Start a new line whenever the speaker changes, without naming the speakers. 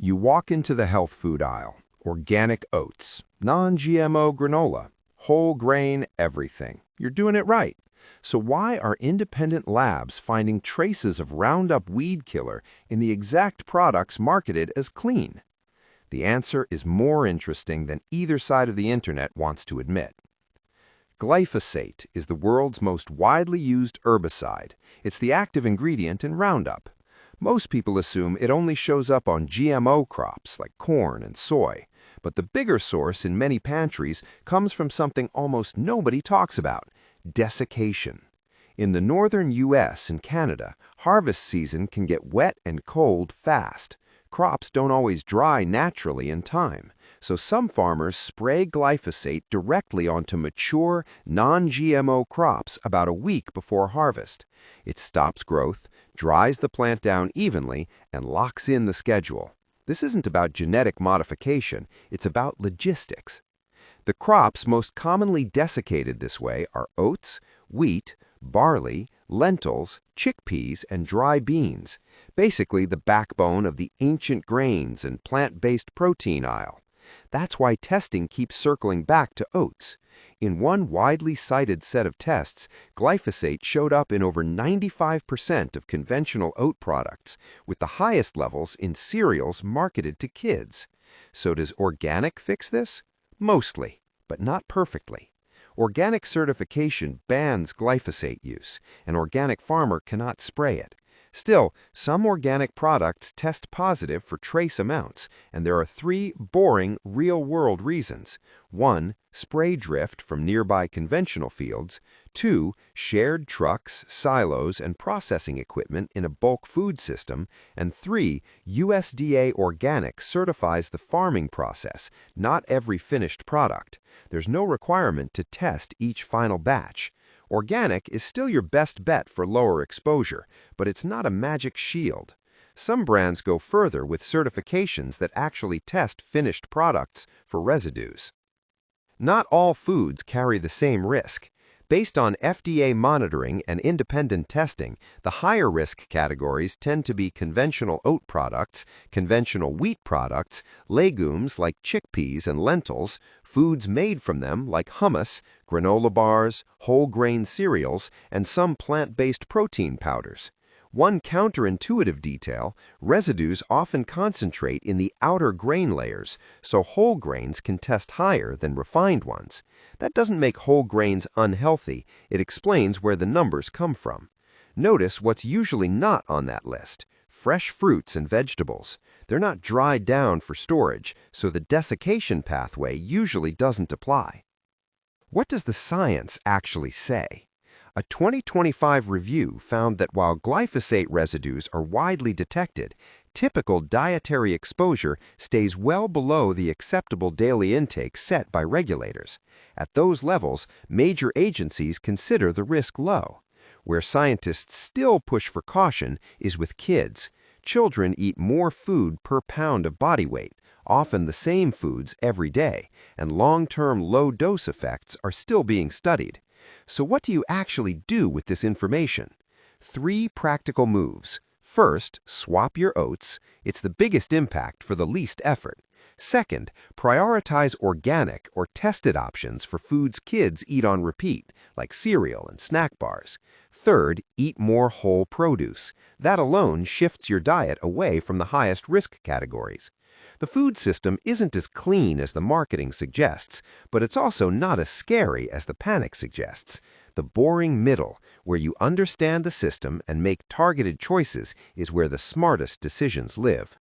You walk into the health food aisle. Organic oats, non-GMO granola, whole grain everything. You're doing it right. So why are independent labs finding traces of Roundup weed killer in the exact products marketed as clean? The answer is more interesting than either side of the internet wants to admit. Glyphosate is the world's most widely used herbicide. It's the active ingredient in Roundup. Most people assume it only shows up on GMO crops like corn and soy, but the bigger source in many pantries comes from something almost nobody talks about: desiccation. In the northern US and Canada, harvest season can get wet and cold fast. Crops don't always dry naturally in time, so some farmers spray glyphosate directly onto mature, non-GMO crops about a week before harvest. It stops growth, dries the plant down evenly, and locks in the schedule. This isn't about genetic modification, it's about logistics. The crops most commonly desiccated this way are oats, wheat, barley, lentils, chickpeas, and dry beans, basically the backbone of the ancient grains and plant-based protein aisle. That's why testing keeps circling back to oats. In one widely cited set of tests, glyphosate showed up in over 95% of conventional oat products, with the highest levels in cereals marketed to kids. So does organic fix this? Mostly, but not perfectly. Organic certification bans glyphosate use. An organic farmer cannot spray it. Still, some organic products test positive for trace amounts, and there are three boring, real-world reasons. 1. Spray drift from nearby conventional fields. 2. Shared trucks, silos, and processing equipment in a bulk food system. And 3. USDA Organic certifies the farming process, not every finished product. There's no requirement to test each final batch. Organic is still your best bet for lower exposure, but it's not a magic shield. Some brands go further with certifications that actually test finished products for residues. Not all foods carry the same risk. Based on FDA monitoring and independent testing, the higher risk categories tend to be conventional oat products, conventional wheat products, legumes like chickpeas and lentils, foods made from them like hummus, granola bars, whole grain cereals, and some plant-based protein powders. One counterintuitive detail: residues often concentrate in the outer grain layers, so whole grains can test higher than refined ones. That doesn't make whole grains unhealthy, it explains where the numbers come from. Notice what's usually not on that list: fresh fruits and vegetables. They're not dried down for storage, so the desiccation pathway usually doesn't apply. What does the science actually say? A 2025 review found that while glyphosate residues are widely detected, typical dietary exposure stays well below the acceptable daily intake set by regulators. At those levels, major agencies consider the risk low. Where scientists still push for caution is with kids. Children eat more food per pound of body weight, often the same foods every day, and long-term low-dose effects are still being studied. So what do you actually do with this information? 3 practical moves. First, swap your oats. It's the biggest impact for the least effort. Second, prioritize organic or tested options for foods kids eat on repeat, like cereal and snack bars. Third, eat more whole produce. That alone shifts your diet away from the highest risk categories. The food system isn't as clean as the marketing suggests, but it's also not as scary as the panic suggests. The boring middle, where you understand the system and make targeted choices, is where the smartest decisions live.